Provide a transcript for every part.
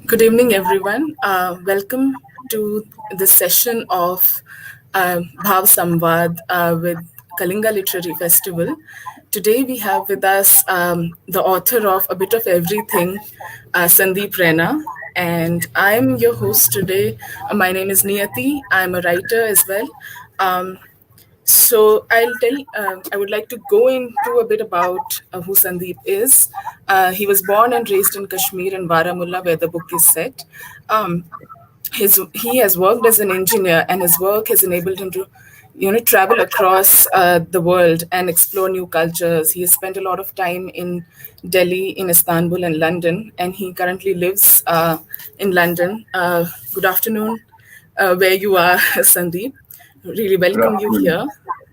Good evening, everyone. Welcome to the session of Bhav Samvad with Kalinga Literary Festival. Today we have with us the author of A Bit of Everything, Sandeep Raina. And I'm your host today. My name is Niyati. I'm a writer as well. Um, I would like to go into a bit about who Sandeep is. He was born and raised in Kashmir and Baramulla, where the book is set. Um, he has worked as an engineer, and his work has enabled him to, travel across the world and explore new cultures. He has spent a lot of time in Delhi, in Istanbul, and London, and he currently lives in London. Good afternoon, where you are, Sandeep. Really Good welcome you afternoon. here.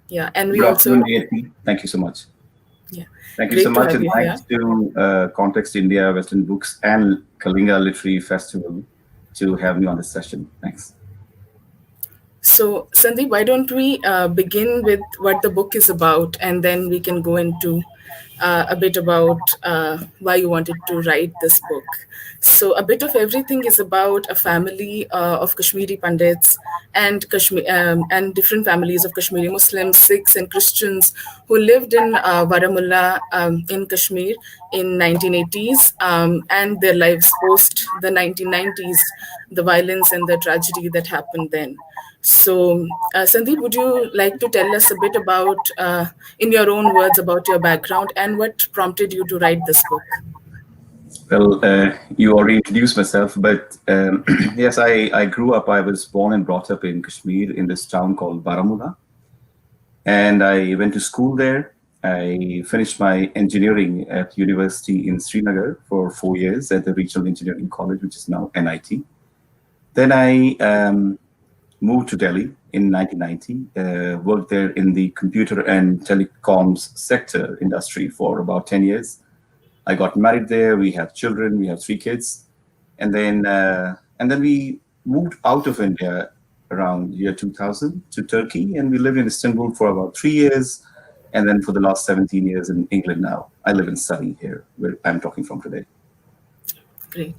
Yeah, and we Good afternoon, also, Niyati. Thank you so much. yeah, Thank you so great to much, have and you here. thanks to Context India, Western Books, and Kalinga Literary Festival to have me on this session. Thanks. So, Sandeep, why don't we begin with what the book is about, and then we can go into a bit about why you wanted to write this book. So, A Bit of Everything is about a family of Kashmiri Pandits and different families of Kashmiri Muslims, Sikhs, and Christians who lived in Baramulla in Kashmir in 1980s and their lives post the 1990s, the violence and the tragedy that happened then. So, Sandeep, would you like to tell us a bit about, in your own words, about your background and what prompted you to write this book? Well, you already introduced myself, but yes, I grew up, I was born and brought up in Kashmir in this town called Baramulla. And I went to school there. I finished my engineering at university in Srinagar for 4 years at the Regional Engineering College, which is now NIT. Then I moved to Delhi in 1990, worked there in the computer and telecoms sector industry for about 10 years. I got married there. We have children. We have 3 kids. And then we moved out of India around year 2000 to Turkey, and we lived in Istanbul for about 3 years. And then for the last 17 years in England now. I live in Surrey here, where I'm talking from today. Great.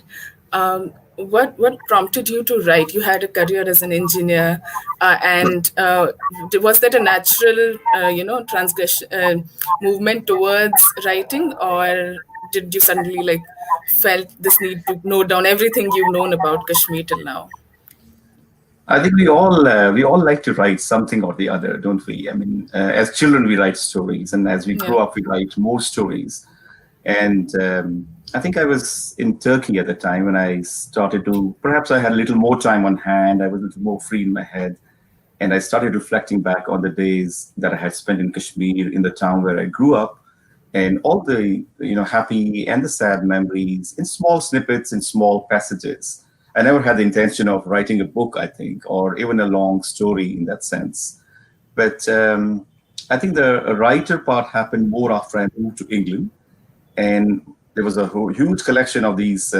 What prompted you to write? You had a career as an engineer, and was that a natural, transgression movement towards writing, or did you suddenly felt this need to note down everything you've known about Kashmir till now? I think we all like to write something or the other, don't we? I mean, as children we write stories, and as we Yeah. grow up we write more stories. And I think I was in Turkey at the time when I started to. Perhaps I had a little more time on hand. I was a little more free in my head, and I started reflecting back on the days that I had spent in Kashmir, in the town where I grew up, and all the happy and the sad memories in small snippets, in small passages. I never had the intention of writing a book, I think, or even a long story in that sense. But I think the writer part happened more after I moved to England, and there was a huge collection of these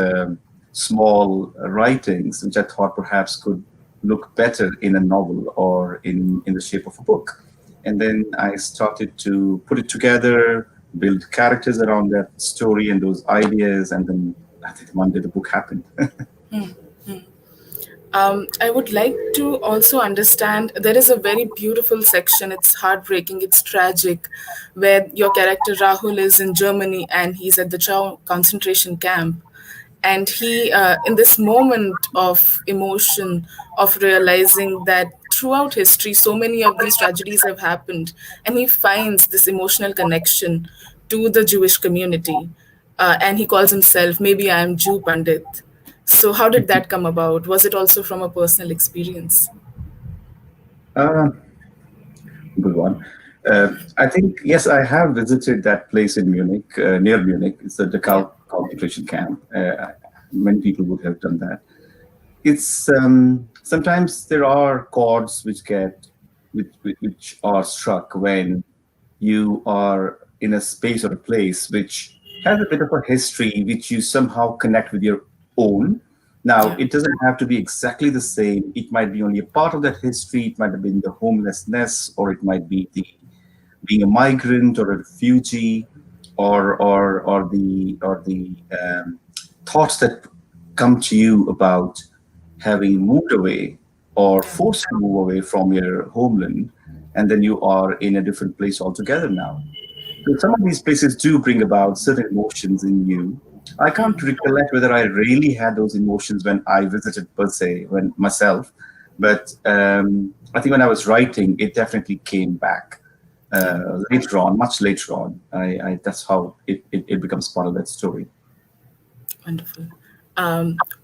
small writings, which I thought perhaps could look better in a novel or in the shape of a book. And then I started to put it together, build characters around that story and those ideas, and then I think one day the book happened. I would like to also understand there is a very beautiful section. It's heartbreaking, it's tragic, where your character Rahul is in Germany and he's at the Chow concentration camp. And he, in this moment of emotion, of realizing that throughout history, so many of these tragedies have happened, and he finds this emotional connection to the Jewish community. And he calls himself, maybe I am Jew Pandith. So, how did that come about? Was it also from a personal experience? uh, Good one. I think, yes, I have visited that place in Munich, near Munich. It's the Yeah. Dachau concentration camp. Many people would have done that. It's sometimes there are chords which are struck when you are in a space or a place which has a bit of a history which you somehow connect with your own. Now, Yeah. it doesn't have to be exactly the same. It might be only a part of that history. It might have been the homelessness, or it might be the being a migrant or a refugee, or the thoughts that come to you about having moved away or Yeah. forced to move away from your homeland, and then you are in a different place altogether now. So some of these places do bring about certain emotions in you. I can't recollect whether I really had those emotions when I visited per se, when myself, but I think when I was writing, it definitely came back Yeah. later on, much later on. That's how it becomes part of that story. Wonderful.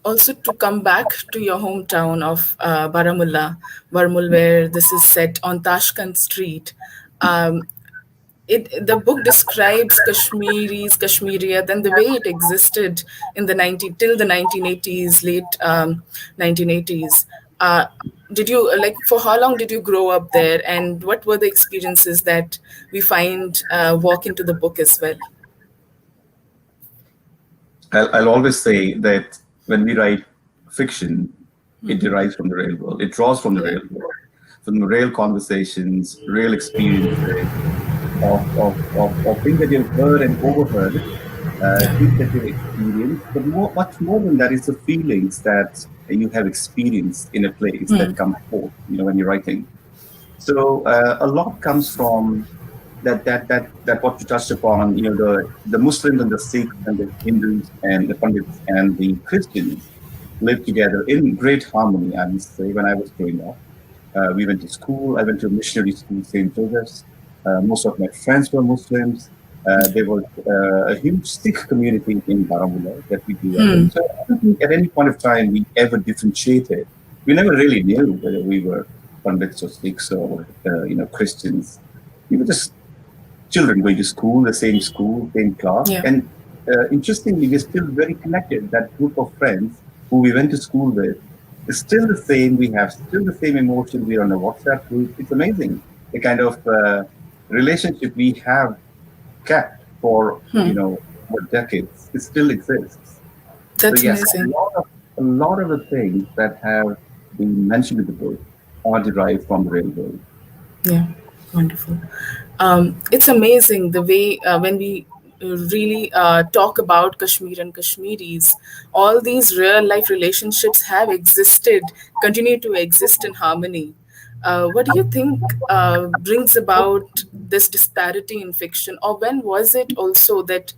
Also, to come back to your hometown of Baramulla, Barmul, where this is set on Tashkent Street, um, the book describes Kashmiris, Kashmiriyat, and the way it existed in the 1980s, late 1980s. Uh, did you like for how long did you grow up there, and what were the experiences that we find walk into the book as well? I'll always say that when we write fiction, it derives from the real world. It draws from the Yeah. real world, from the real conversations, real experiences of things that you've heard and overheard, Yeah. things that you've experienced. But much more than that is the feelings that you have experienced in a place that come forth, when you're writing. So a lot comes from that what you touched upon, the Muslims and the Sikhs and the Hindus and the Pandits and the Christians lived together in great harmony, I must say, when I was growing up. We went to school. I went to a missionary school, St. Joseph's. Most of my friends were Muslims. There was a huge Sikh community in Baramulla that we grew up in. So I don't think at any point of time we ever differentiated. We never really knew whether we were Pandits or Sikhs or Christians. We were just children going to school, same class. Yeah. And interestingly, we're still very connected. That group of friends who we went to school with is still the same. We have still the same emotions. We're on a WhatsApp group. It's amazing the kind of relationship we have kept for decades. It still exists. So That's yes, amazing. a lot of the things that have been mentioned in the book are derived from the real world. Yeah, wonderful. It's amazing the way when we really talk about Kashmir and Kashmiris, all these real life relationships have existed, continue to exist in harmony. What do you think brings about this disparity in fiction, or when was it also that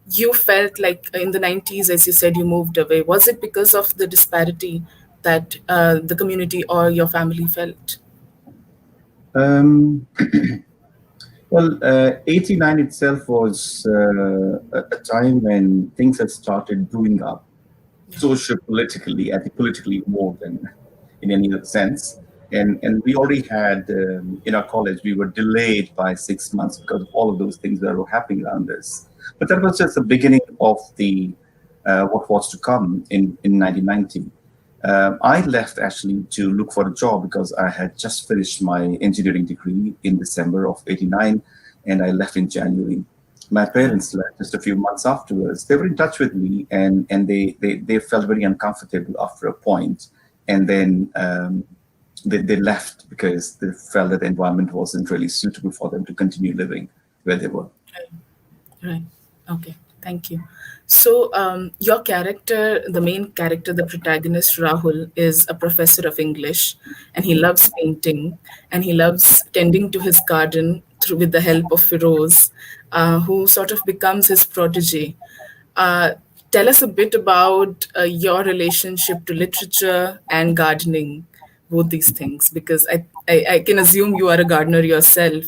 you felt like in the 90s, as you said, you moved away? Was it because of the disparity that the community or your family felt? Um, Well, 89 itself was a time when things had started brewing up, Yeah. social politically, I think politically more than in any other sense. And we already had, in our college, we were delayed by 6 months because of all of those things that were happening around us. But that was just the beginning of the what was to come in 1990. I left actually to look for a job because I had just finished my engineering degree in December of 89, and I left in January. My parents left just a few months afterwards. They were in touch with me, and they felt very uncomfortable after a point, and then they left because they felt that the environment wasn't really suitable for them to continue living where they were. Right. Okay. Thank you. So, your character, the main character, the protagonist, Rahul, is a professor of English, and he loves painting, and he loves tending to his garden through with the help of Firoz, who sort of becomes his protege. Uh, Tell us a bit about your relationship to literature and gardening, both these things, because I can assume you are a gardener yourself.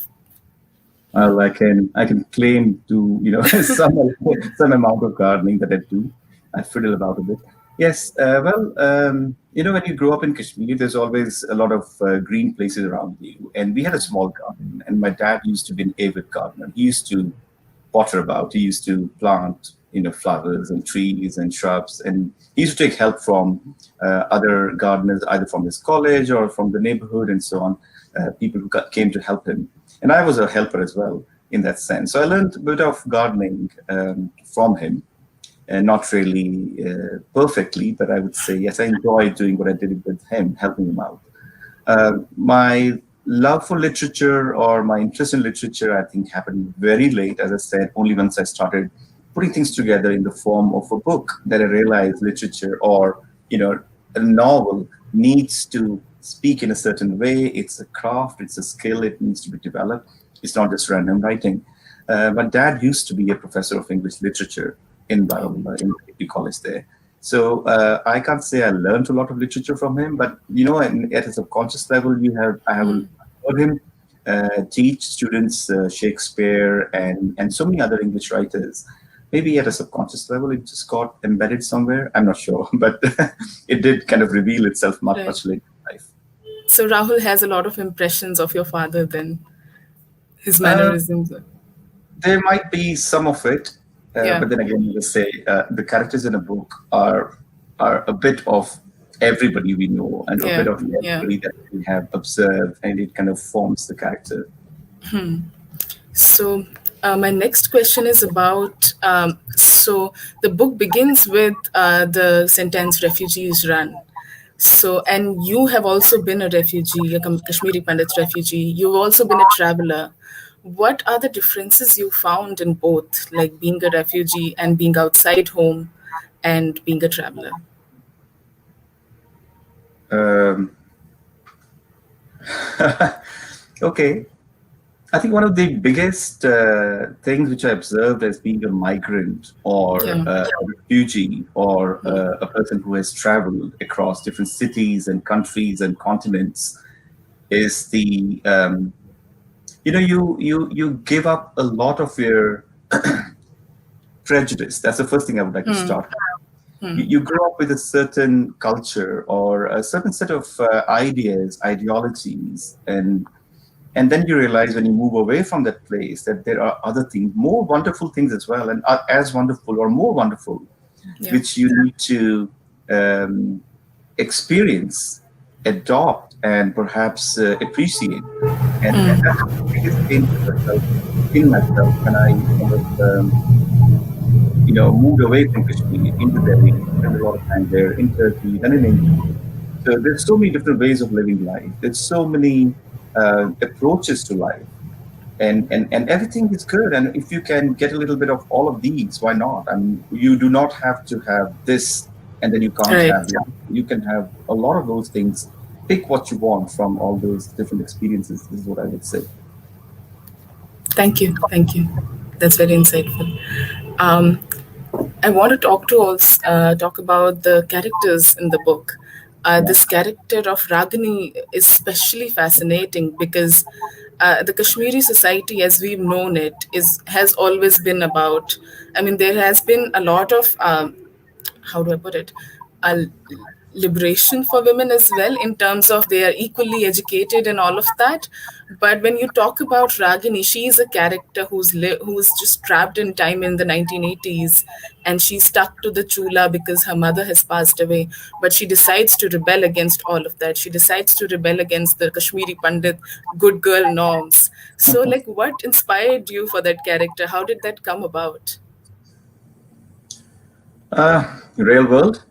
Well, I can claim to some amount of gardening that I do. I fiddle about a bit. Yes, well, when you grow up in Kashmir, there's always a lot of green places around you, and we had a small garden. And my dad used to be an avid gardener. He used to potter about. He used to plant, flowers and trees and shrubs, and he used to take help from other gardeners, either from his college or from the neighborhood and so on. People who came to help him, and I was a helper as well in that sense. So I learned a bit of gardening from him, and not really perfectly, but I would say yes, I enjoyed doing what I did with him, helping him out. My love for literature or my interest in literature, I think, happened very late. As I said, only once I started putting things together in the form of a book that I realized literature or, a novel needs to speak in a certain way. It's a craft, it's a skill, it needs to be developed. It's not just random writing. My dad used to be a professor of English literature in Oh, Baramulla, in the college there. So I can't say I learned a lot of literature from him, but at a subconscious level, I have heard him teach students Shakespeare and so many other English writers. Maybe at a subconscious level, it just got embedded somewhere. I'm not sure, but it did kind of reveal itself much, right. much later in life. So Rahul has a lot of impressions of your father then, his Uh, mannerisms. there might be some of it, Yeah, but then again, let's say the characters in a book are a bit of everybody we know and a bit yeah, of yeah. everybody that we have observed, and it kind of forms the character. So, my next question is about so the book begins with the sentence refugees run. So, and you have also been a refugee, a Kashmiri Pandit refugee. You've also been a traveler. What are the differences you found in both, like being a refugee and being outside home and being a traveler? Um, okay, I think one of the biggest things which I observed as being a migrant or Yeah. a refugee or a person who has traveled across different cities and countries and continents is you give up a lot of your prejudice. That's the first thing I would like to start with. You grow up with a certain culture or a certain set of ideas, ideologies, and then you realize when you move away from that place that there are other things, more wonderful things as well, and are as wonderful or more wonderful, Yeah. which you need to um, experience, adopt, and perhaps appreciate. And that's the biggest change that I felt in myself when I kind of moved away from Kashmir into Delhi, spent a lot of time there in Turkey, then in India. So there's so many different ways of living life. There's so many approaches to life, and everything is good. And if you can get a little bit of all of these, why not? I mean, you do not have to have this, and then you can't Right. have that. You can have a lot of those things. Pick what you want from all those different experiences. Is what I would say. Thank you. Thank you. That's very insightful. Um, I want to talk about the characters in the book. Yeah. This character of Ragini is especially fascinating because the Kashmiri society, as we've known it, is has always been about. I mean, there has been a lot of how do I put it? A liberation for women as well, in terms of they are equally educated and all of that. But when you talk about Ragini, she is a character who's just trapped in time in the 1980s, and she's stuck to the chula because her mother has passed away. But she decides to rebel against all of that. She decides to rebel against the Kashmiri Pandit good girl norms. So, like, what inspired you for that character? How did that come about? Real world.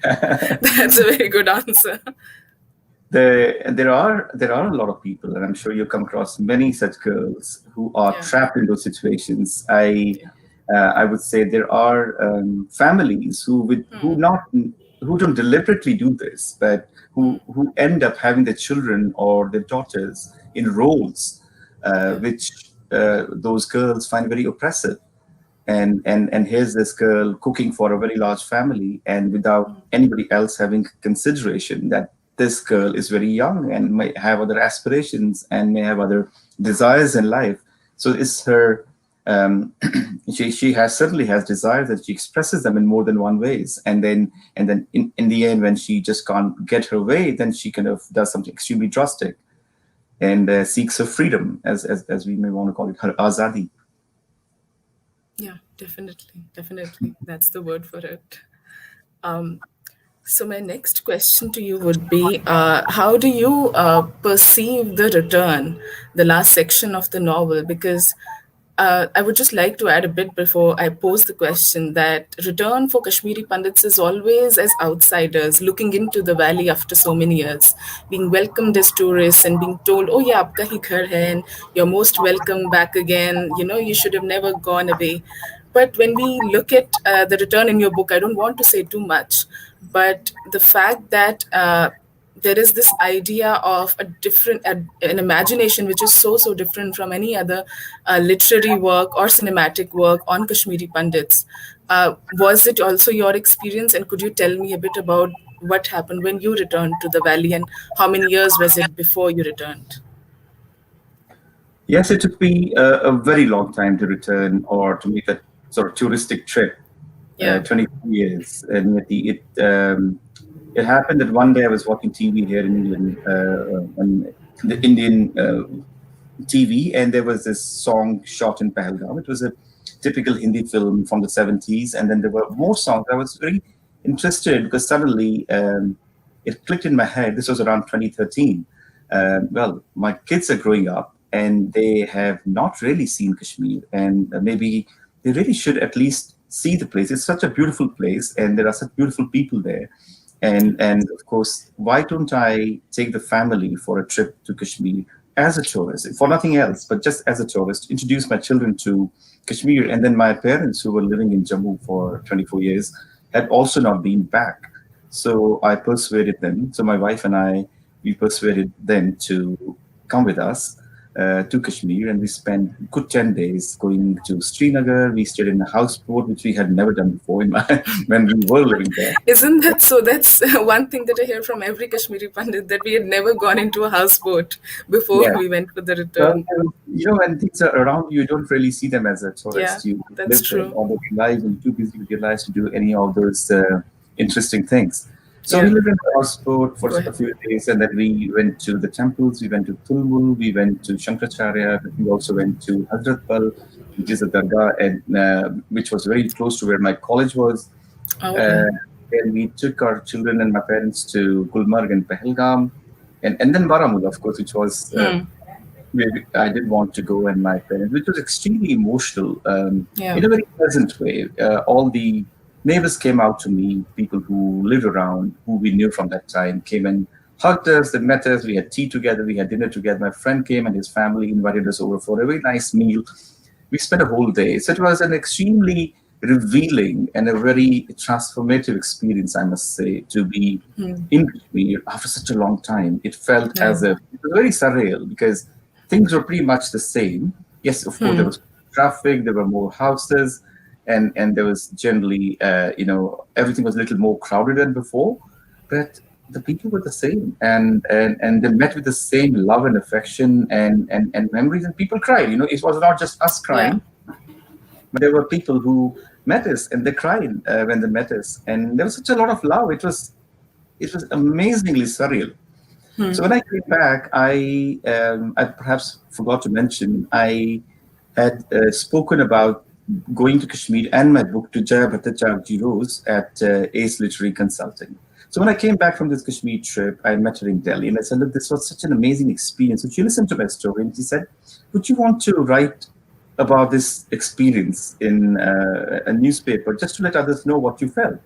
That's a very good answer. There are a lot of people, and I'm sure you come across many such girls who are Yeah. trapped in those situations. Yeah. I would say there are families who don't deliberately do this, but who end up having their children or their daughters in roles Yeah. which those girls find very oppressive. And here's this girl cooking for a very large family, and without anybody else having consideration that this girl is very young and may have other aspirations and may have other desires in life. So it's her she has certainly has desires that she expresses them in more than one ways, and then in the end, when she just can't get her way, then she kind of does something extremely drastic and seeks her freedom, as we may want to call it, her azadi. Yeah, definitely. Definitely. That's the word for it. Um, so, my next question to you would be how do you perceive the return, the last section of the novel? Because I would just like to add a bit before I pose the question that return for Kashmiri Pandits is always as outsiders looking into the valley after so many years, being welcomed as tourists and being told, oh yeah, aapka hi ghar hai, and you're most welcome back again. You know, you should have never gone away. But when we look at the return in your book, I don't want to say too much, but the fact that there is this idea of a different an imagination which is so different from any other literary work or cinematic work on Kashmiri Pandits. Was it also your experience, and could you tell me a bit about what happened when you returned to the valley, and how many years was it before you returned? Yes, it took me a very long time to return or to make that sort of touristic trip. Yeah. 22 years, and it happened that one day I was watching TV here in England, on the Indian TV, and there was this song shot in Pahalgam. It was a typical Hindi film from the 70s, and then there were more songs. I was very interested because suddenly it clicked in my head. This was around 2013. Well, my kids are growing up, and they have not really seen Kashmir, and maybe they really should at least see the place. It's such a beautiful place, and there are such beautiful people there. And of course, why don't I take the family for a trip to Kashmir as a tourist, for nothing else, but just as a tourist, introduce my children to Kashmir. And then my parents, who were living in Jammu for 24 years, had also not been back. So I persuaded them. So my wife and I, we persuaded them to come with us to Kashmir, and we spent good 10 days going to Srinagar. We stayed in a houseboat, which we had never done before when we were living there. Isn't that so? That's one thing that I hear from every Kashmiri Pandit, that we had never gone into a houseboat before Yeah. we went for the Well, return. when things are around you, you don't really see them as a Yeah, tourist. You that's live there true. all of your lives, and you're too busy with your lives to do any of those interesting things. So we Yeah, lived in the houseboat for go a ahead. few days, and then we went to the temples. We went to Tulmul, we went to Shankaracharya, we also went to Hazratbal, which is a dargah, and which was very close to where my college was. Oh, Uh, okay. and we took our children and my parents to Gulmarg and Pahalgam, and then Baramulla, of course, which was Hmm. maybe I did want to go, and my parents, which was extremely emotional, Yeah. in a very pleasant way. All the neighbors came out to me, people who lived around, who we knew from that time, came and hugged us, they met us, we had tea together, we had dinner together. My friend came and his family invited us over for a very nice meal. We spent a whole day. So it was an extremely revealing and a very transformative experience, I must say, to be in Kashmir after such a long time. It felt Yeah. as if it was very surreal because things were pretty much the same. Yes, of course, there was traffic, there were more houses, and there was generally, everything was a little more crowded than before, but the people were the same, and they met with the same love and affection and memories, and people cried. It was not just us Yeah. crying, but there were people who met us and they cried when they met us, and there was such a lot of love. It was amazingly surreal. So when I came back, I perhaps forgot to mention I had spoken about going to Kashmir and my book to Jaya Bhattacharya Rose at Ace Literary Consulting. So when I came back from this Kashmir trip, I met her in Delhi, and I said, "Look, this was such an amazing experience." So she listened to my story, and she said, "Would you want to write about this experience in a newspaper just to let others know what you felt?"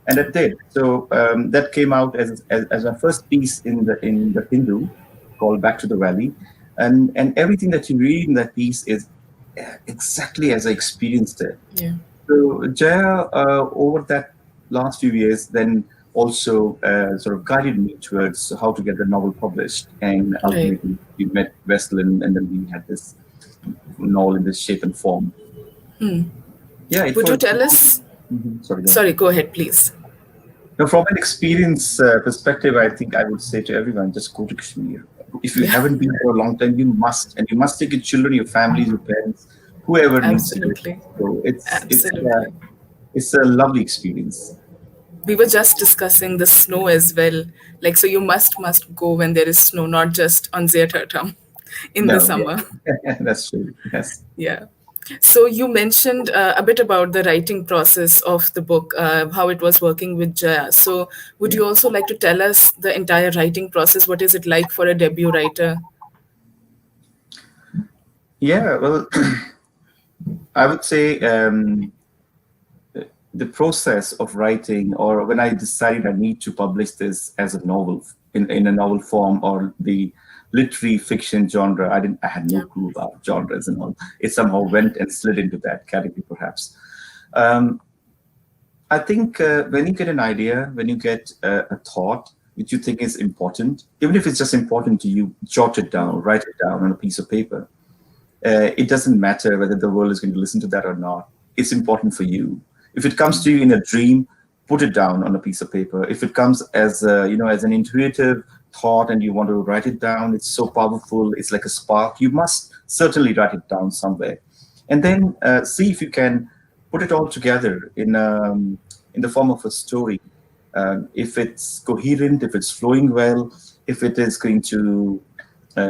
And it did. So that came out as my first piece in the Hindu, called "Back to the Valley," and everything that you read in that piece is exactly as I experienced it. Yeah. So Jaya, over that last few years, then also sort of guided me towards how to get the novel published, and Right. ultimately we met Westland, and then we had this novel in this shape and form. Yeah, it Would you was. tell us? Sorry, go ahead. Sorry, go ahead, please. Now, from an experience perspective, I think I would say to everyone, just go to Kashmir. If you Yeah, haven't been for a long time, you must, and you must take your children, your families, your parents, whoever needs to do it. absolutely. So Absolutely. it's a lovely experience. We were just discussing the snow as well. Like, so you must go when there is snow, not just on Zeyathatam in the No, summer. yeah, that's true. Yes. Yeah. So you mentioned a bit about the writing process of the book, how it was working with Jaya. So would Yeah. you also like to tell us the entire writing process? What is it like for a debut writer? Yeah, well, I would say the process of writing, or when I decided I need to publish this as a novel in a novel form, or the literary fiction genre, I had no Yeah. clue about genres and all. It somehow went and slid into that category, perhaps. Um, I think when you get an idea, when you get a thought which you think is important, even if it's just important to you, jot it down, write it down on a piece of paper. It doesn't matter whether the world is going to listen to that or not. It's important for you. If it comes to you in a dream, put it down on a piece of paper. If it comes as as an intuitive thought and you want to write it down, it's so powerful. It's like a spark. You must certainly write it down somewhere, and then see if you can put it all together in the form of a story. If it's coherent, if it's flowing well, if it is going to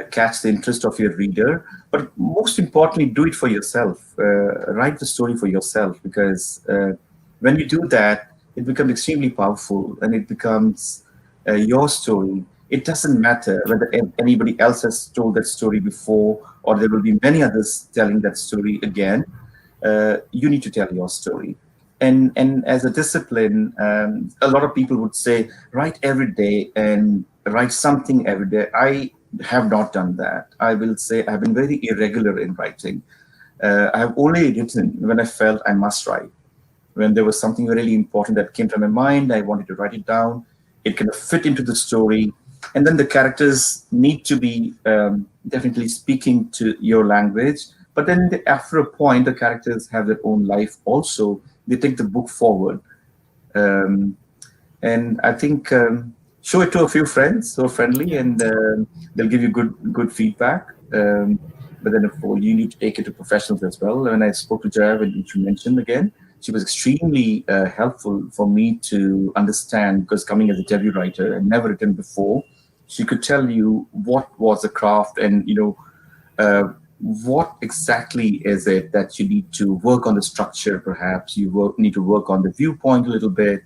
catch the interest of your reader. But most importantly, do it for yourself. Write the story for yourself, because when you do that, it becomes extremely powerful and it becomes your story. It doesn't matter whether anybody else has told that story before, or there will be many others telling that story again. You need to tell your story. And as a discipline, a lot of people would say write every day and write something every day. I have not done that. I will say I've been very irregular in writing. I have only written when I felt I must write. When there was something really important that came to my mind, I wanted to write it down. It kind of fit into the story. And then the characters need to be definitely speaking to your language. But then after a point, the characters have their own life also. They take the book forward. Um, and I think show it to a few friends who are friendly, Yeah. and they'll give you good feedback. But then, of course, you need to take it to professionals as well. When I spoke to Jaya, which you mentioned again, she was extremely helpful for me to understand, because coming as a debut writer and never written before, she could tell you what was the craft, and what exactly is it that you need to work on the structure. Perhaps need to work on the viewpoint a little bit,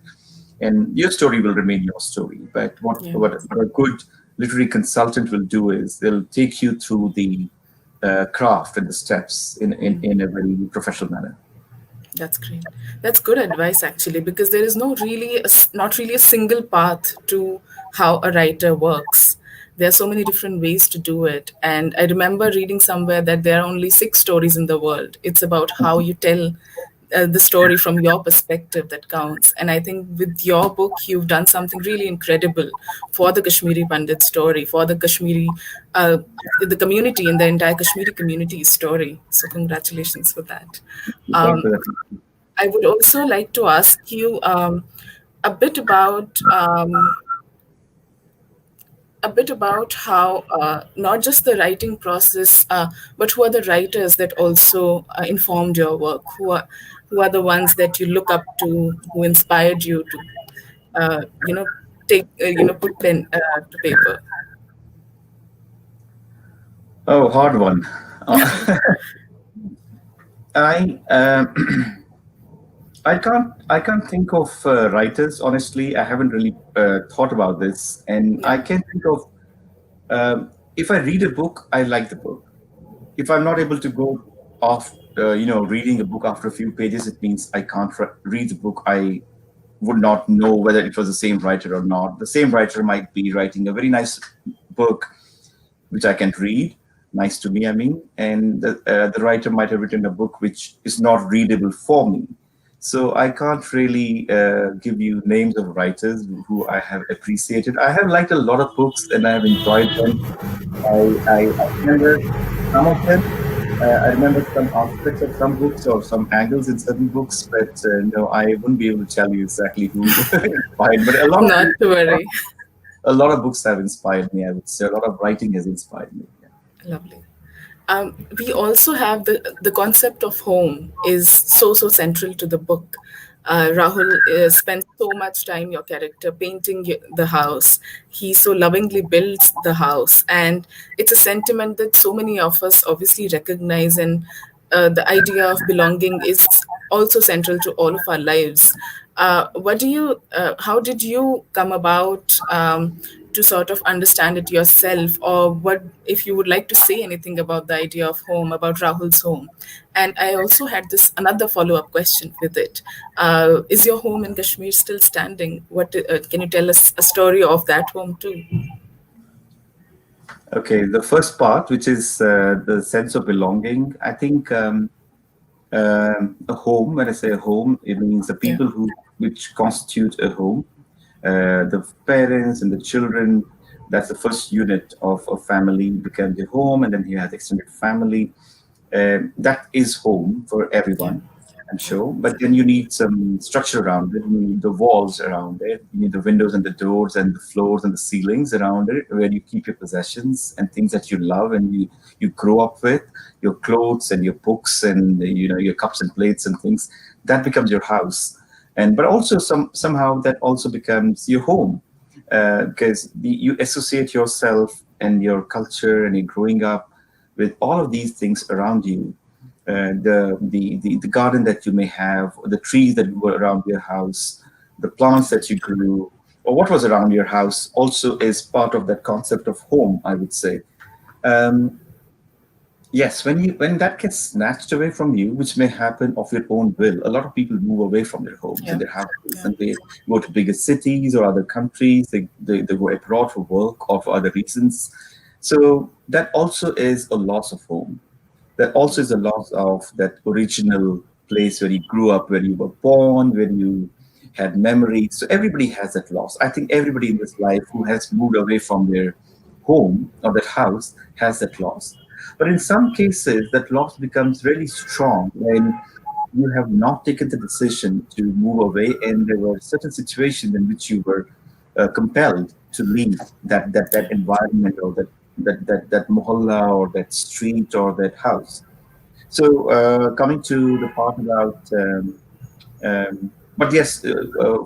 and your story will remain your story. But Yeah. what a good literary consultant will do is they'll take you through the craft and the steps in a very professional manner. That's great. That's good advice actually, because there is not really a single path to how a writer works. There are so many different ways to do it. And I remember reading somewhere that there are only six stories in the world. It's about how you tell the story from your perspective that counts. And I think with your book, you've done something really incredible for the Kashmiri Pandit story, for uh, the community and the entire Kashmiri community story. So congratulations for that. Thanks Um, for that. I would also like to ask you a bit about um, a bit about how not just the writing process, but who are the writers that also informed your work? Who are the ones that you look up to, who inspired you to, uh, you know, put pen to paper? Oh, hard one. Uh, I I can't think of writers, honestly. I haven't really thought about this, and I Yeah, can think of if I read a book, I like the book. If I'm not able to go off, reading a book after a few pages, it means I can't read the book. I would not know whether it was the same writer or not. The same writer might be writing a very nice book, which I can read, nice to me, I mean, and the writer might have written a book which is not readable for me. So I can't really give you names of writers who I have appreciated. I have liked a lot of books and I have enjoyed them. I remember some of them. I remember some aspects of some books or some angles in certain books, but no, I wouldn't be able to tell you exactly who inspired. But not to worry. a lot of books have inspired me. I would say a lot of writing has inspired me. Yeah. Lovely. We also have the concept of home is so central to the book. Rahul spends so much time, your character, painting the house. He so lovingly builds the house, and it's a sentiment that so many of us obviously recognize. And the idea of belonging is also central to all of our lives. How did you come about to sort of understand it yourself, or what if you would like to say anything about the idea of home, about Rahul's home. And I also had this another follow-up question with it. Is your home in Kashmir still standing? What can you tell us a story of that home too? Okay, the first part, which is the sense of belonging, I think a home, when I say a home, it means the Yeah, people who which constitute a home, the parents and the children. That's the first unit of a family, become the home, and then you have the extended family. That is home for yeah, everyone, I'm sure. But then you need some structure around it. You need the walls around it. You need the windows and the doors and the floors and the ceilings around it, where you keep your possessions and things that you love and you grow up with, your clothes and your books and your cups and plates and things. That becomes your house, and but also somehow that also becomes your home, because you associate yourself and your culture and you're growing up with all of these things around you. The garden that you may have, or the trees that were around your house, the plants that you grew, or what was around your house also is part of that concept of home, I would say. Um, Yes, when that gets snatched away from you, which may happen of your own will, a lot of people move away from their homes and yeah, their houses, yeah, and they go to bigger cities or other countries. They go abroad for work or for other reasons. So that also is a loss of home. That also is a loss of that original place where you grew up, where you were born, where you had memories. So everybody has that loss. I think everybody in this life who has moved away from their home or that house has that loss. But in some cases, that loss becomes really strong when you have not taken the decision to move away, and there were certain situations in which you were compelled to leave that yeah, environment or that mohalla or that street or that house. So coming to the part about but yes,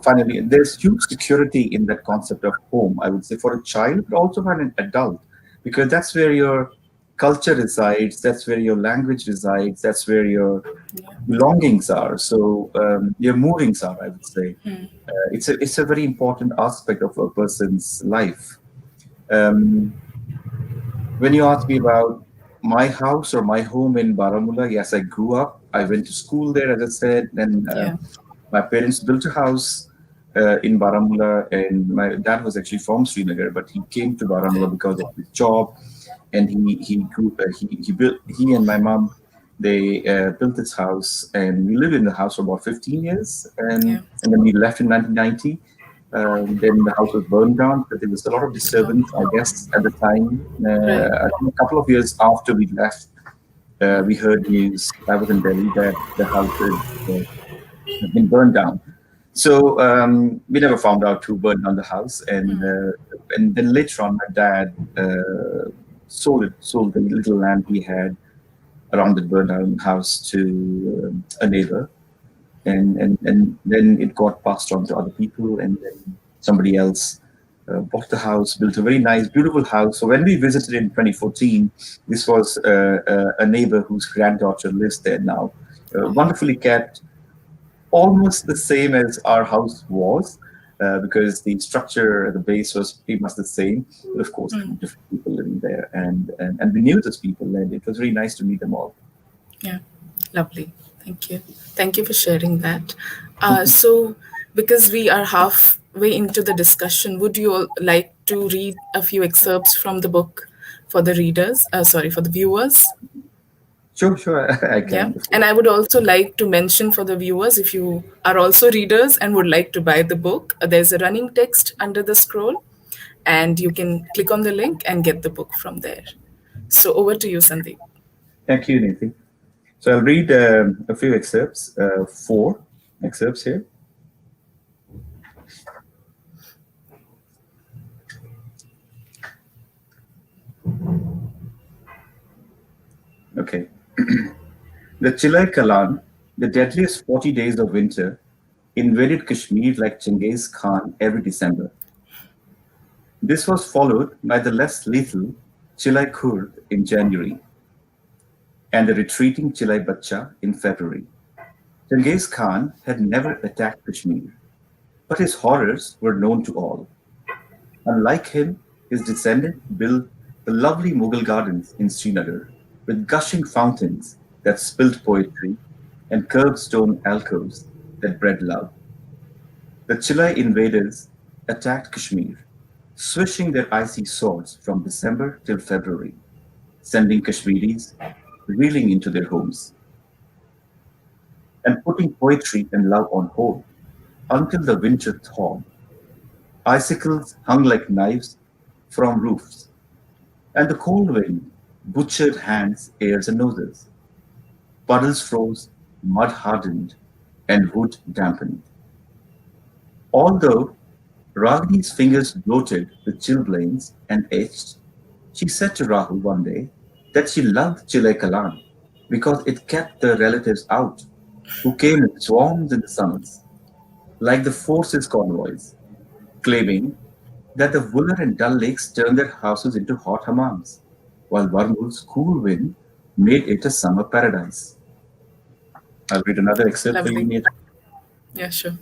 finally, there's huge security in that concept of home, I would say, for a child, but also for an adult, because that's where your culture resides, that's where your language resides, that's where your yeah, belongings are. So your moorings are, I would say. It's a very important aspect of a person's life. Um, when you ask me about my house or my home in Baramulla, yes, I grew up. I went to school there, as I said. Then yeah, my parents built a house in Baramulla, and my dad was actually from Srinagar, but he came to Baramulla okay, because of his job, and he and my mom they built this house, and we lived in the house for about 15 years, yeah, and then we left in 1990. Then the house was burned down because there was a lot of oh, disturbance, I guess, at the time. right, I think a couple of years after we left, we heard news. I was in Delhi that the house had been burned down. So we never found out who burned down the house, and then later on, my dad sold the little land he had around the burned down house to a neighbor, and then it got passed on to other people, and then somebody else bought the house, built a very nice, beautiful house. So when we visited in 2014, this was a neighbor whose granddaughter lives there now, wonderfully kept, almost the same as our house was, because the structure, the base was pretty much the same. But of course, different people living there, and we knew those people, and it was really nice to meet them all. yeah, lovely. Thank you. Thank you for sharing that. So, because we are halfway into the discussion, would you all like to read a few excerpts from the book for the readers? Sorry, for the viewers? Sure, sure, I Yeah. can, of And course. I would also like to mention for the viewers, if you are also readers and would like to buy the book, there's a running text under the scroll, and you can click on the link and get the book from there. So, over to you, Sandeep. Thank you, Niti. So I'll read a few excerpts, four excerpts here. Okay. The Chilai Kalan, the deadliest 40 days of winter, invaded Kashmir like Genghis Khan every December. This was followed by the less lethal Chilai Kurd in January and the retreating Chilai Bacha in February. Genghis Khan had never attacked Kashmir, but his horrors were known to all. Unlike him, His descendants built the lovely Mughal gardens in Srinagar with gushing fountains that spilled poetry and curved stone alcoves that bred love. The Chilai invaders attacked Kashmir, swishing their icy swords from December till February, sending Kashmiris reeling into their homes and putting poetry and love on hold until the winter thawed. Icicles hung like knives from roofs, and the cold wind butchered hands, ears, and noses. Puddles froze, mud hardened, and wood dampened. Although Ragini's fingers bloated with chilblains and itched, she said to Rahul one day that she loved Chile Kalan because it kept the relatives out who came in swarms in the summers, like the forces convoys, claiming that the Wooler and Dull Lakes turned their houses into hot hammams, while Varmul's cool wind made it a summer paradise. I'll read another excerpt for you, Lovely. Nate. Yeah, sure.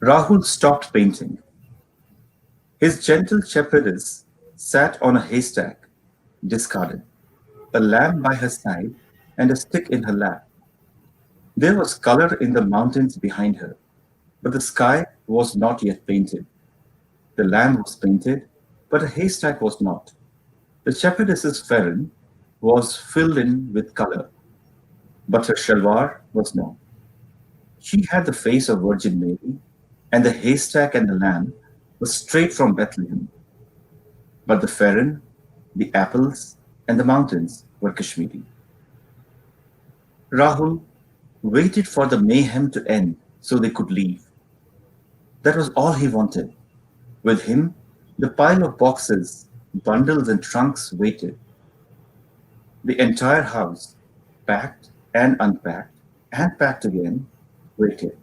Rahul stopped painting. His gentle shepherdess sat on a haystack, discarded, a lamp by her side and a stick in her lap. There was color in the mountains behind her, but the sky was not yet painted. The lamp was painted, but a haystack was not. The shepherdess's ferron was filled in with color, but her shalwar was not. She had the face of Virgin Mary, and the haystack and the lamb were straight from Bethlehem. But the ferren, the apples, and the mountains were Kashmiri. Rahul waited for the mayhem to end so they could leave. That was all he wanted. With him, the pile of boxes, bundles, and trunks waited. The entire house, packed and unpacked and packed again, waited.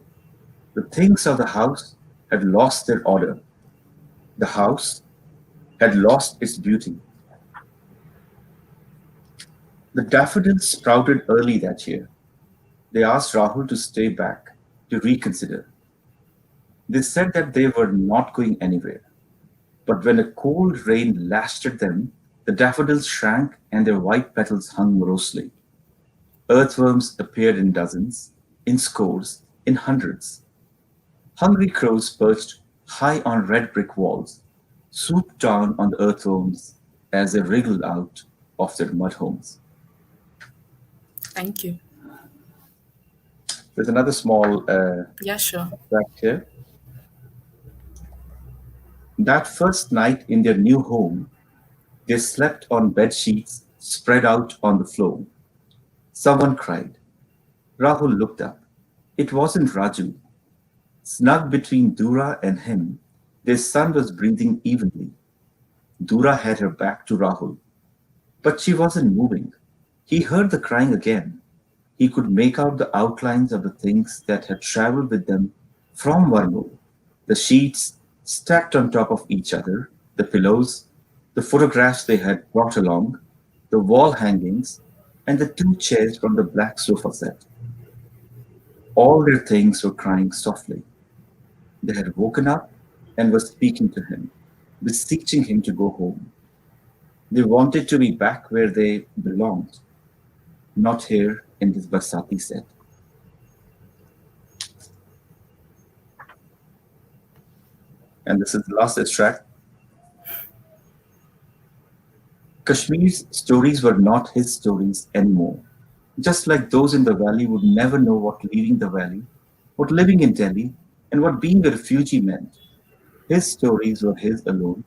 The things of the house had lost their order. The house had lost its beauty. The daffodils sprouted early that year. They asked Rahul to stay back, to reconsider. They said that they were not going anywhere. But when a cold rain lashed at them, the daffodils shrank and their white petals hung morosely. Earthworms appeared in dozens, in scores, in hundreds. Hungry crows perched high on red brick walls, swooped down on the earthworms as they wriggled out of their mud homes. Thank you. There's another small Yeah, sure. fact here. That first night in their new home, they slept on bed sheets spread out on the floor. Someone cried. Rahul looked up. It wasn't Raju. Snug between Dura and him, their son was breathing evenly. Dura had her back to Rahul, but she wasn't moving. He heard the crying again. He could make out the outlines of the things that had traveled with them from Varmul. The sheets stacked on top of each other, the pillows, the photographs they had brought along, the wall hangings, and the two chairs from the black sofa set. All their things were crying softly. They had woken up and were speaking to him, beseeching him to go home. They wanted to be back where they belonged, not here in this Barsati set. And this is the last extract. Kashmir's stories were not his stories anymore. Just like those in the valley would never know what leaving the valley, what living in Delhi, and what being a refugee meant. His stories were his alone,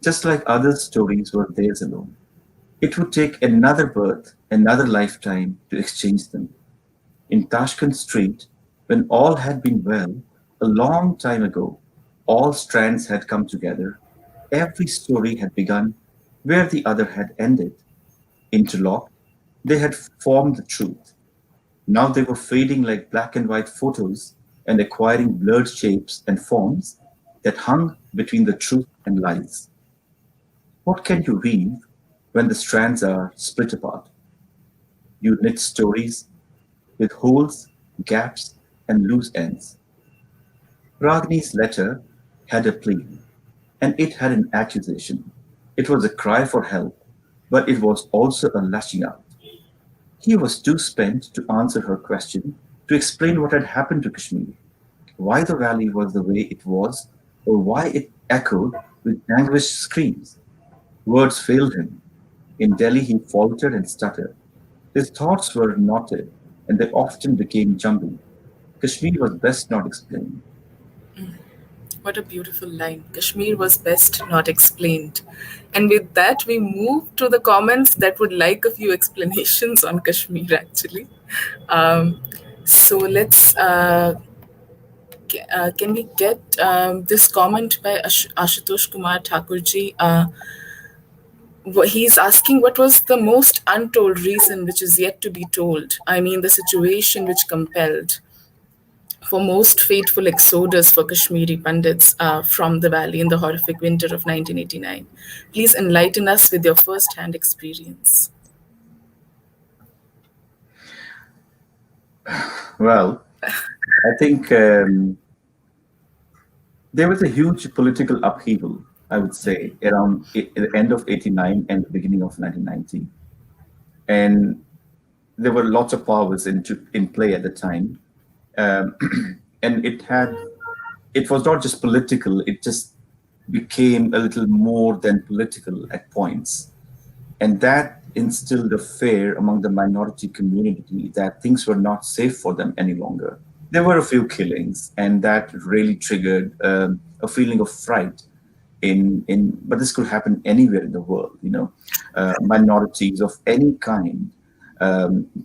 just like others' stories were theirs alone. It would take another birth, another lifetime to exchange them. In Tashkent Street, when all had been well, a long time ago, all strands had come together. Every story had begun where the other had ended. Interlocked, they had formed the truth. Now they were fading like black and white photos and acquiring blurred shapes and forms that hung between the truth and lies. What can you weave when the strands are split apart? You knit stories with holes, gaps, and loose ends. Ragini's letter had a plea, and it had an accusation. It was a cry for help, but it was also a lashing out. He was too spent to answer her question, to explain what had happened to Kashmir, why the valley was the way it was, or why it echoed with anguished screams. Words failed him. In Delhi, he faltered and stuttered. His thoughts were knotted, and they often became jumbled. Kashmir was best not explained. What a beautiful line. Kashmir was best not explained. And with that, we move to the comments that would like a few explanations on Kashmir, actually. Um, so let's, can we get this comment by Ashutosh Kumar Thakurji? He's asking what was the most untold reason which is yet to be told. I mean, the situation which compelled for most fateful exodus for Kashmiri Pandits from the valley in the horrific winter of 1989. Please enlighten us with your first hand experience. Well, I think there was a huge political upheaval, I would say, around the end of 89 and the beginning of 1990. And there were lots of powers in play at the time. Um, and it was not just political, it just became a little more than political at points. And that instilled a fear among the minority community that things were not safe for them any longer. There were a few killings, and that really triggered a feeling of fright. But this could happen anywhere in the world. Minorities of any kind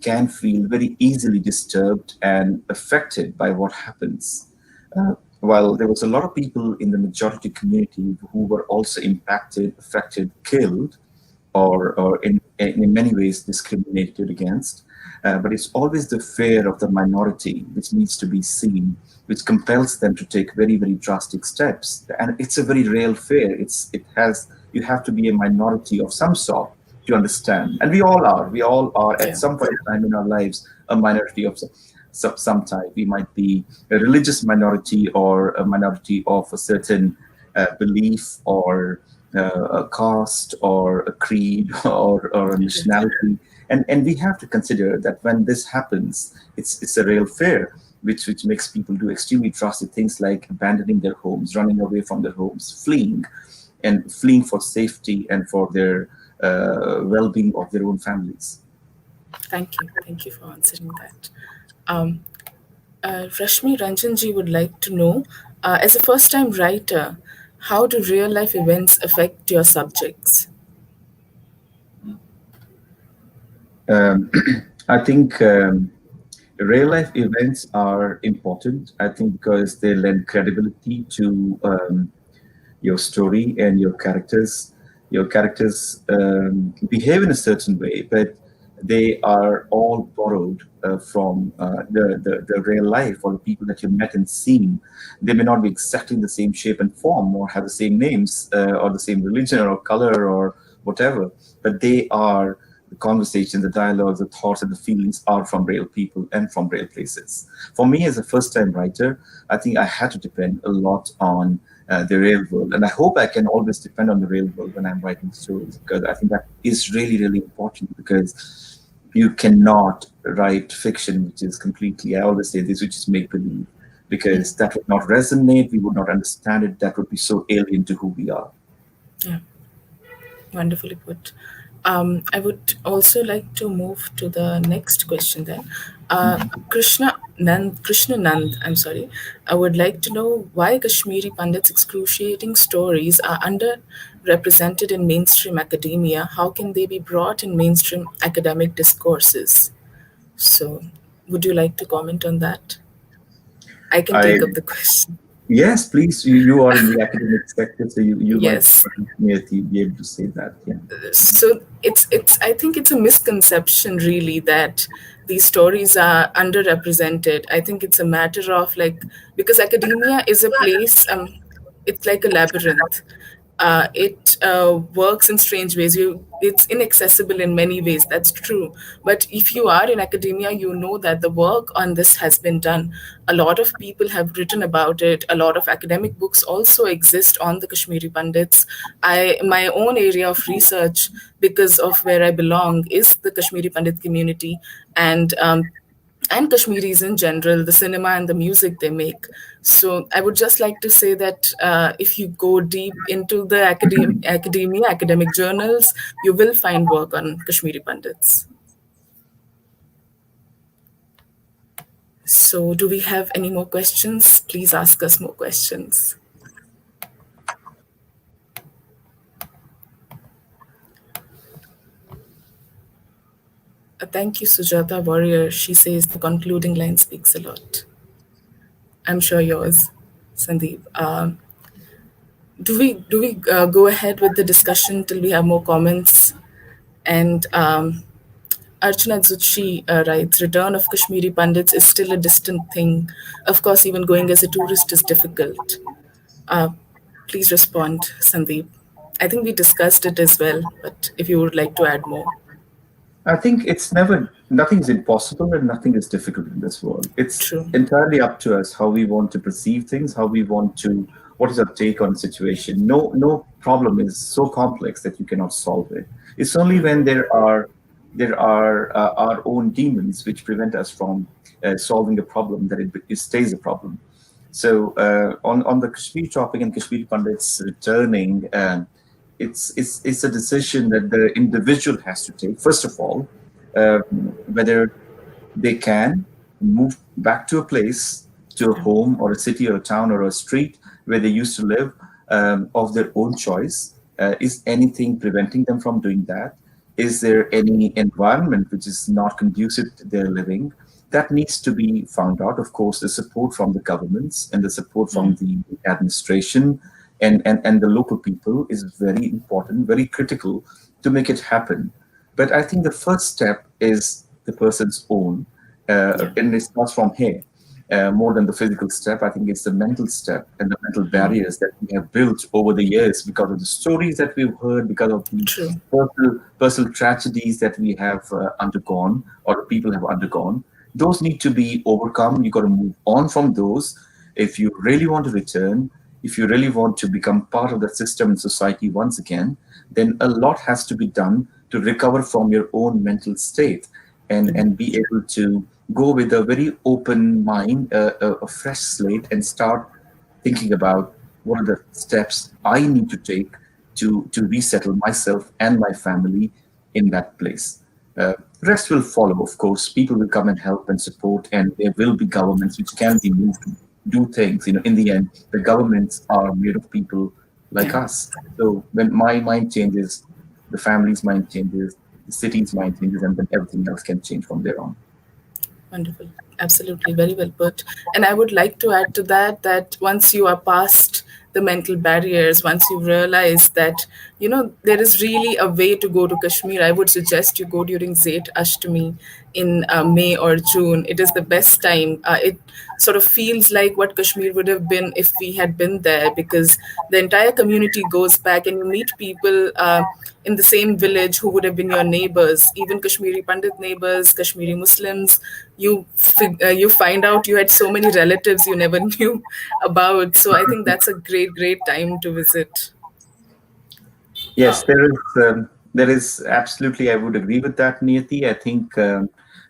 can feel very easily disturbed and affected by what happens. While there was a lot of people in the majority community who were also impacted, affected, killed, or in many ways discriminated against. But it's always the fear of the minority which needs to be seen, which compels them to take very, very drastic steps. And it's a very real fear. You have to be a minority of some sort to understand. And we all are. We all are at Yeah, some point in time in our lives a minority of some type. We might be a religious minority or a minority of a certain belief or a caste or a creed or a definitely. nationality. And we have to consider that when this happens, it's a real fear, which makes people do extremely drastic things like abandoning their homes, running away from their homes, fleeing for safety and for their well-being of their own families. Thank you. Thank you for answering that. Um, Rashmi Ranjanji would like to know, as a first time writer, how do real life events affect your subjects? Um, I think real life events are important. I think because they lend credibility to your story and your characters. Your characters behave in a certain way, but they are all borrowed from the real life or the people that you met and seen. They may not be exactly in the same shape and form or have the same names or the same religion or color or whatever, but they are the conversation, the dialogues, the thoughts, and the feelings are from real people and from real places. For me, as a first time writer, I think I had to depend a lot on the real world. And I hope I can always depend on the real world when I'm writing stories, because I think that is really, really important, because you cannot write fiction, which is completely, I always say this, which is make believe, because that would not resonate. We would not understand it. That would be so alien to who we are. Yeah, wonderfully put. I would also like to move to the next question then. Krishna Nand, I'm sorry. I would like to know why Kashmiri Pandits' excruciating stories are underrepresented in mainstream academia. How can they be brought in mainstream academic discourses? So, would you like to comment on that? I can I take up the question. Yes, please. You are in the academic sector, so you might Yes. be able to say that. Yeah. So it's I think it's a misconception really that these stories are underrepresented. I think it's a matter of like, because academia is a place, it's like a labyrinth. It works in strange ways. It's inaccessible in many ways. That's true. But if you are in academia, you know that the work on this has been done. A lot of people have written about it. A lot of academic books also exist on the Kashmiri Pandits. My own area of research, because of where I belong, is the Kashmiri Pandit community, and Kashmiris in general, the cinema and the music they make. So I would just like to say that if you go deep into the academia, academic journals, you will find work on Kashmiri Pandits. So do we have any more questions? Please ask us more questions. Thank you, Sujata Warrior. She says the concluding line speaks a lot. I'm sure yours, Sandeep. Do we go ahead with the discussion till we have more comments? And Archana Zutshi writes, return of Kashmiri Pandits is still a distant thing. Of course, even going as a tourist is difficult. Uh, Please respond, Sandeep. I think we discussed it as well, but if you would like to add more. I think nothing's impossible and nothing is difficult in this world. It's True. entirely up to us how we want to perceive things, what is our take on the situation. No problem is so complex that you cannot solve it. It's only when there are our own demons which prevent us from solving a problem that it stays a problem. So on the Kashmir topic and Kashmir Pandits returning, it's a decision that the individual has to take. First of all, um, whether they can move back to a place, to a home or a city or a town or a street where they used to live of their own choice. Is anything preventing them from doing that? Is there any environment which is not conducive to their living? That needs to be found out. Of course, the support from the governments and the support from the administration and the local people is very important, very critical to make it happen. But I think the first step is the person's own, Yeah. and it starts from here. More than the physical step, I think it's the mental step and the mental barriers that we have built over the years because of the stories that we've heard, because of the True. personal tragedies that we have undergone or the people have undergone. Those need to be overcome. You got to move on from those. If you really want to return, if you really want to become part of the system and society once again, then a lot has to be done to recover from your own mental state and be able to go with a very open mind, a fresh slate, and start thinking about what are the steps I need to take to resettle myself and my family in that place. Rest will follow, of course. People will come and help and support, and there will be governments which can be moved to do things. In the end, the governments are made of people like Yeah. us. So when my mind changes, the family's mind changes, the city's mind changes, and then everything else can change from there on. Wonderful. Absolutely. Very well put. And I would like to add to that that once you are past the mental barriers, once you realize that, there is really a way to go to Kashmir, I would suggest you go during Zait Ashtami in May or June. It is the best time. It sort of feels like what Kashmir would have been if we had been there, because the entire community goes back and you meet people in the same village who would have been your neighbors, even Kashmiri Pandit neighbors, Kashmiri Muslims. You find out you had so many relatives you never knew about. So I think that's a great time to visit. Yes, there is absolutely. I would agree with that, Niyati. I think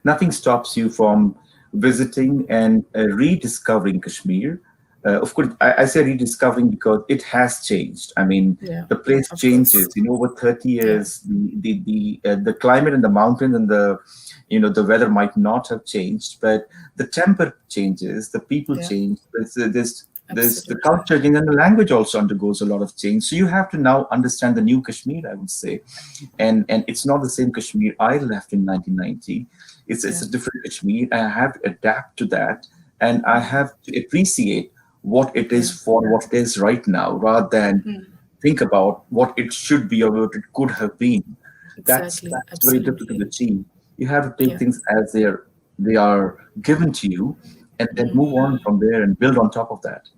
nothing stops you from visiting and rediscovering Kashmir. Of course, I say rediscovering because it has changed. I mean, Yeah, the place of course. changes. Over 30 Yeah, years, the climate and the mountains and the weather might not have changed, but the temper changes, the people yeah, change. There's the absolutely. culture change and the language also undergoes a lot of change. So you have to now understand the new Kashmir, I would say, and it's not the same Kashmir I left in 1990. It's Yeah, a different Kashmir. I have to adapt to that, and I have to appreciate what it is yeah, for what it is right now, rather than think about what it should be or what it could have been. exactly. That's very difficult Absolutely. to achieve. You have to take Yeah, things as they are given to you, and then move on from there and build on top of that.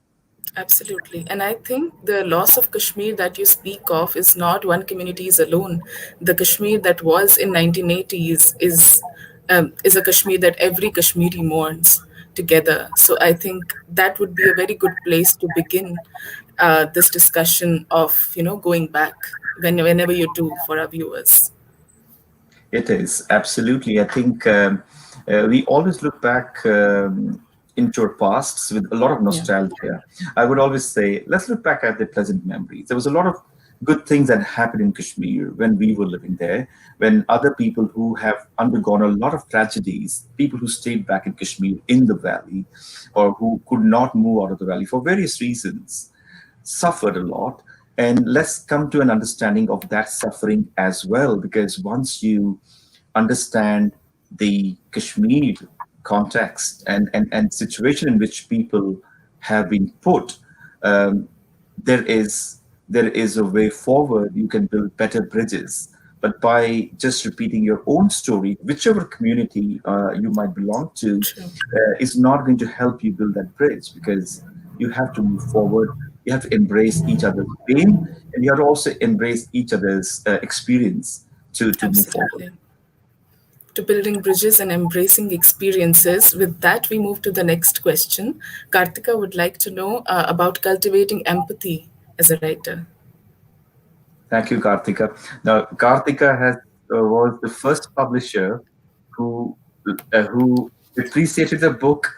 Absolutely. And I think the loss of Kashmir that you speak of is not one community's alone. The Kashmir that was in 1980s is a Kashmir that every Kashmiri mourns together. So I think that would be a very good place to begin this discussion of, going back whenever you do for our viewers. It is absolutely. I think we always look back into our pasts with a lot of Yeah, nostalgia. I would always say, let's look back at the pleasant memories. There was a lot of good things that happened in Kashmir when we were living there, when other people who have undergone a lot of tragedies, people who stayed back in Kashmir in the valley, or who could not move out of the valley for various reasons, suffered a lot. And let's come to an understanding of that suffering as well, because once you understand the Kashmir context and situation in which people have been put, um, there is there is a way forward. You can build better bridges. But by just repeating your own story, whichever community you might belong to, true. is not going to help you build that bridge, because you have to move forward. You have to embrace each other's pain, and you have to also embrace each other's experience to move forward. Absolutely. To building bridges and embracing experiences. With that, we move to the next question. Kartika would like to know about cultivating empathy as a writer. Thank you, Karthika. Now, Karthika has was the first publisher who who appreciated the book,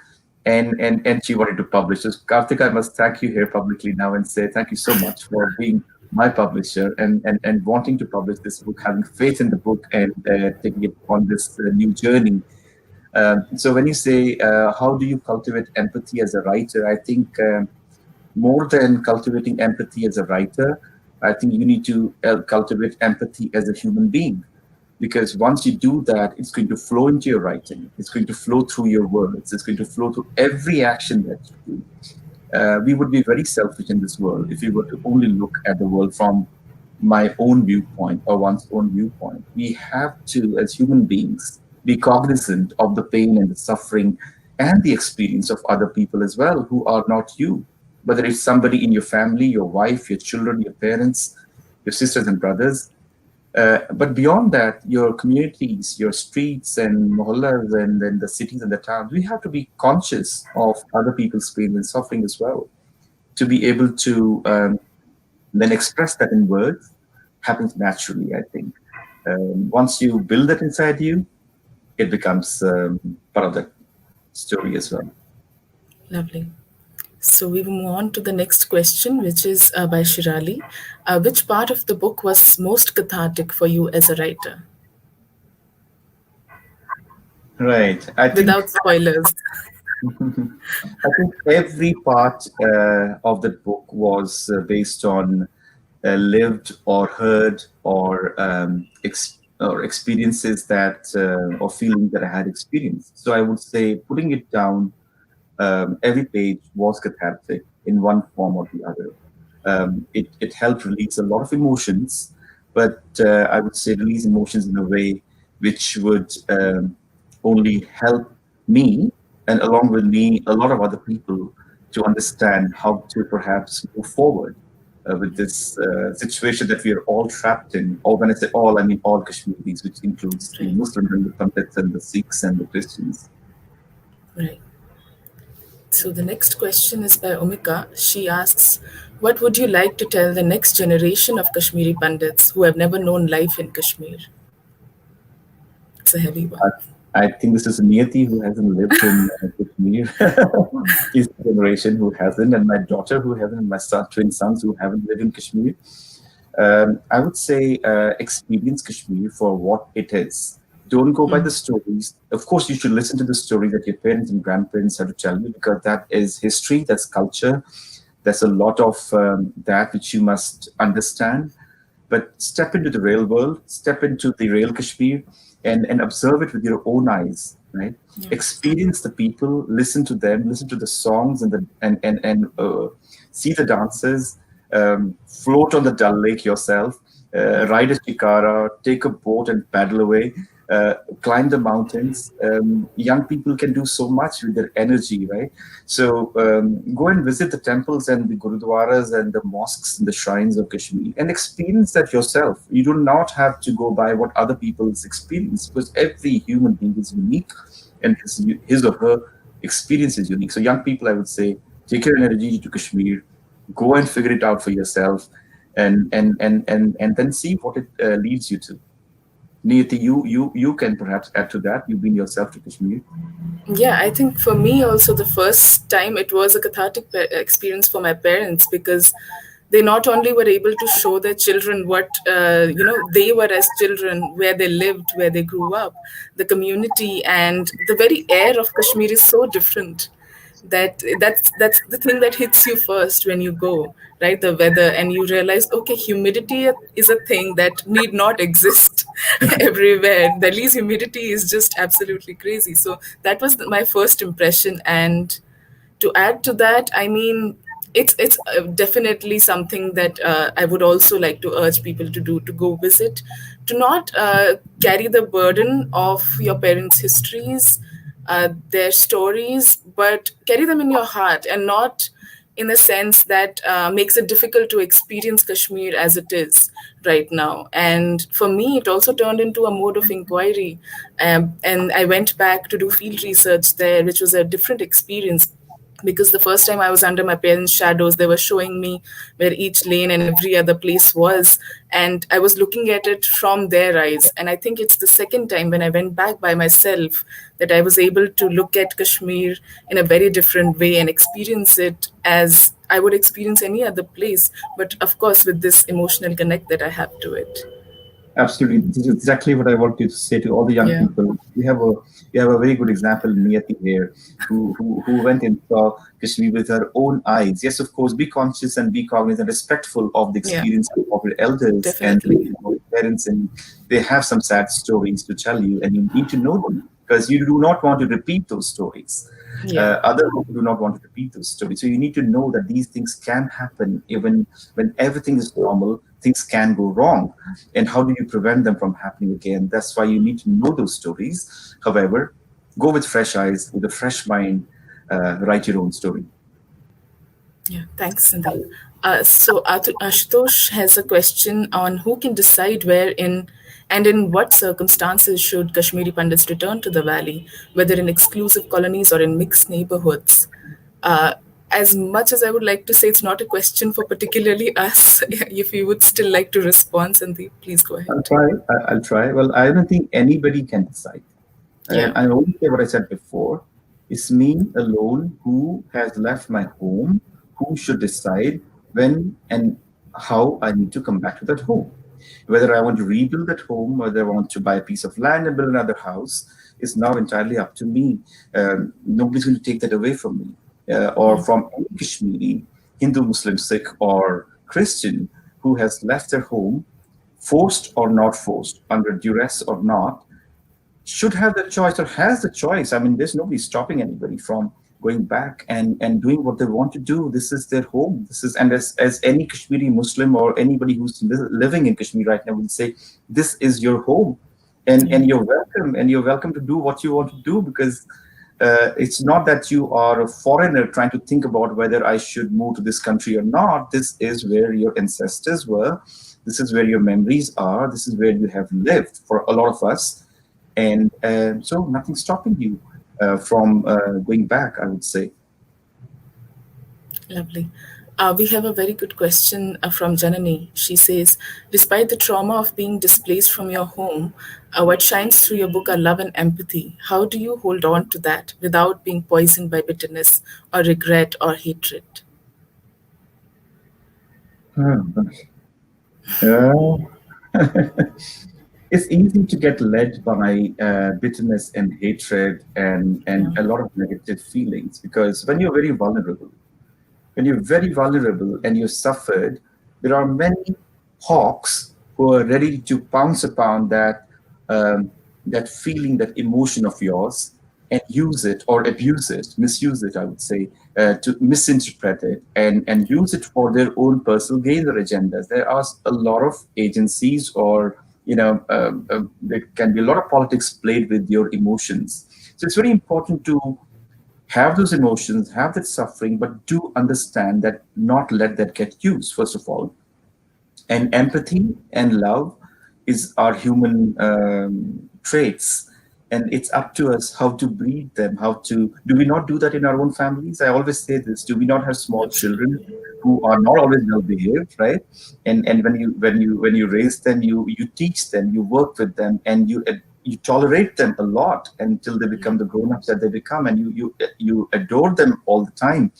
and she wanted to publish. So, Karthika, I must thank you here publicly now and say thank you so much for being my publisher and wanting to publish this book, having faith in the book, and taking it on this new journey. So, when you say how do you cultivate empathy as a writer, I think. More than cultivating empathy as a writer, I think you need to cultivate empathy as a human being. Because once you do that, it's going to flow into your writing, it's going to flow through your words, it's going to flow through every action that you do. We would be very selfish in this world if we were to only look at the world from my own viewpoint or one's own viewpoint. We have to, as human beings, be cognizant of the pain and the suffering and the experience of other people as well who are not you. Whether it's somebody in your family, your wife, your children, your parents, your sisters and brothers, but beyond that, your communities, your streets and mohallas, and then the cities and the towns, we have to be conscious of other people's pain and suffering as well. To be able to then express that in words happens naturally, I think. Once you build that inside you, it becomes part of the story as well. Lovely. So we move on to the next question, which is by Shirali. Which part of the book was most cathartic for you as a writer? Right. I think Without spoilers. I think every part of the book was based on lived or heard or experiences that or feelings that I had experienced. So I would say putting it down, every page was cathartic in one form or the other. It helped release a lot of emotions, but I would say release emotions in a way which would only help me, and along with me, a lot of other people to understand how to perhaps move forward with this situation that we are all trapped in. Or when I say all, I mean all Kashmiris, which includes the Right, Muslims and the Pandits and the Sikhs and the Christians. right. So the next question is by Omika. She asks, what would you like to tell the next generation of Kashmiri Pandits who have never known life in Kashmir? It's a heavy I, one. I think this is Niyati who hasn't lived in Kashmir. Is the generation who hasn't, and my daughter who hasn't, and my twin sons who haven't lived in Kashmir. I would say experience Kashmir for what it is. Don't go by the stories. Of course, you should listen to the stories that your parents and grandparents have to tell you, because that is history, that's culture. There's a lot of that which you must understand. But step into the real world, step into the real Kashmir, and observe it with your own eyes, right? Yeah, Experience the people, listen to them, listen to the songs, and see the dances, float on the Dal Lake yourself, ride a shikara, take a boat and paddle away. climb the mountains. Young people can do so much with their energy, right? So go and visit the temples and the gurudwaras and the mosques and the shrines of Kashmir and experience that yourself. You do not have to go by what other people's experience, because every human being is unique, and his or her experience is unique. So young people, I would say, take your energy to Kashmir, go and figure it out for yourself, and then see what it leads you to. Niyati, you can perhaps add to that. You've been yourself to Kashmir. Yeah, I think for me also the first time it was a cathartic experience for my parents, because they not only were able to show their children what they were as children, where they lived, where they grew up, the community, and the very air of Kashmir is so different that that's the thing that hits you first when you go, right? The weather, and you realize, okay, humidity is a thing that need not exist everywhere. Delhi's humidity is just absolutely crazy. So that was my first impression. And to add to that, I mean, it's definitely something that I would also like to urge people to do, to go visit, to not carry the burden of your parents' histories, their stories, but carry them in your heart, and not in a sense that makes it difficult to experience Kashmir as it is right now. And for me, it also turned into a mode of inquiry. And I went back to do field research there, which was a different experience, because the first time I was under my parents' shadows, they were showing me where each lane and every other place was. And I was looking at it from their eyes. And I think it's the second time when I went back by myself that I was able to look at Kashmir in a very different way and experience it as I would experience any other place. But of course, with this emotional connect that I have to it. Absolutely, this is exactly what I wanted to say to all the young Yeah. people. We have a very good example, Niyati here, who went and saw Kashmir with her own eyes. Yes, of course, be conscious and be cognizant, respectful of the Yeah, experience of your elders and definitely. your parents, and they have some sad stories to tell you, and you need to know them because you do not want to repeat those stories. Yeah. Other people do not want to repeat those stories. So you need to know that these things can happen even when everything is normal. Things can go wrong, and how do you prevent them from happening again? That's why you need to know those stories. However, go with fresh eyes, with a fresh mind, write your own story. Yeah, thanks, Sandeep. So Ashutosh has a question on who can decide where in and in what circumstances should Kashmiri Pandits return to the valley, whether in exclusive colonies or in mixed neighborhoods. Uh, as much as I would like to say it's not a question for particularly us, if you would still like to respond, Sandeep, please go I'll ahead. try. I'll try. Well, I don't think anybody can decide. Yeah. I only say what I said before. It's me alone who has left my home, who should decide when and how I need to come back to that home. Whether I want to rebuild that home, whether I want to buy a piece of land and build another house, is now entirely up to me. Nobody's going to take that away from me, or from any Kashmiri, Hindu, Muslim, Sikh, or Christian who has left their home, forced or not forced, under duress or not, should have the choice or has the choice. I mean, there's nobody stopping anybody from going back and doing what they want to do. This is their home. This is, and as any Kashmiri Muslim or anybody who's living in Kashmir right now will say, this is your home, Yeah. and you're welcome to do what you want to do, because it's not that you are a foreigner trying to think about whether I should move to this country or not. This is where your ancestors were. This is where your memories are. This is where you have lived for a lot of us, and so nothing's stopping you from going back, I would say. Lovely. We have a very good question from Janani. She says, despite the trauma of being displaced from your home, what shines through your book are love and empathy. How do you hold on to that without being poisoned by bitterness or regret or hatred? Oh, gosh. It's easy to get led by bitterness and hatred and Yeah. a lot of negative feelings, because when you're very vulnerable and you've suffered, there are many hawks who are ready to pounce upon um, that feeling, that emotion of yours, and use it or abuse it, misuse it, I would say, to misinterpret it and use it for their own personal gain or agendas. There are a lot of agencies or there can be a lot of politics played with your emotions. So it's very important to have those emotions, have that suffering, but do understand that, not let that get used, first of all. And empathy and love is our human traits, and it's up to us how to breed them. How to Do we not do that in our own families? I always say this: do we not have small children Absolutely. who are not always well behaved, right? And when you raise them, you teach them, you work with them, and you tolerate them a lot until they become the grown-ups that they become, and you adore them all the time,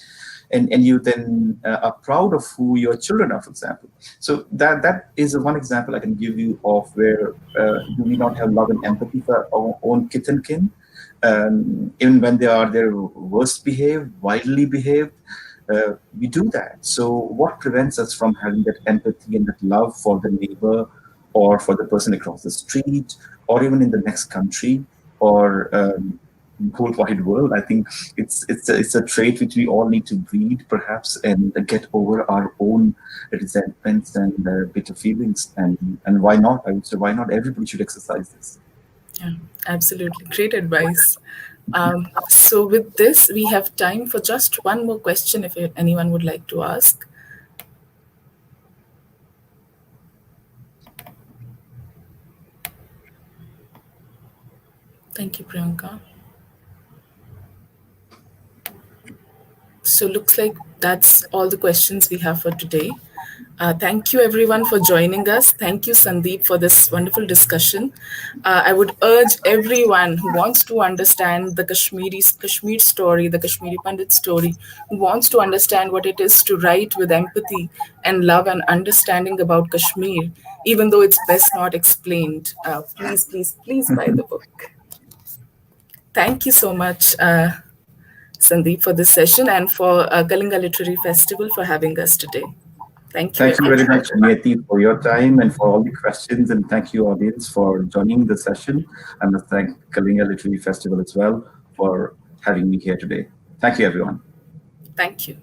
and you then are proud of who your children are, for example. So that is one example I can give you of where do we not have love and empathy for our own kith and kin, even when they are their worst behaved, widely behaved. We do that. So what prevents us from having that empathy and that love for the neighbor, or for the person across the street, or even in the next country, or whole wide world? I think it's a trait which we all need to breed, perhaps, and get over our own resentments and bitter feelings. And why not? I would say, why not? Everybody should exercise this. Yeah, absolutely. Great advice. So, with this, we have time for just one more question if anyone would like to ask. Thank you, Priyanka. So, looks like that's all the questions we have for today. Thank you, everyone, for joining us. Thank you, Sandeep, for this wonderful discussion. I would urge everyone who wants to understand the Kashmir story, the Kashmiri Pandit story, who wants to understand what it is to write with empathy and love and understanding about Kashmir, even though it's best not explained. Please, please, please buy the book. Thank you so much, Sandeep, for this session, and for Kalinga Literary Festival for having us today. Thank you, Thank you everyone. very much, Niyati, for your time and for all the questions. And thank you, audience, for joining the session. I must thank Kalinga Literary Festival as well for having me here today. Thank you, everyone. Thank you.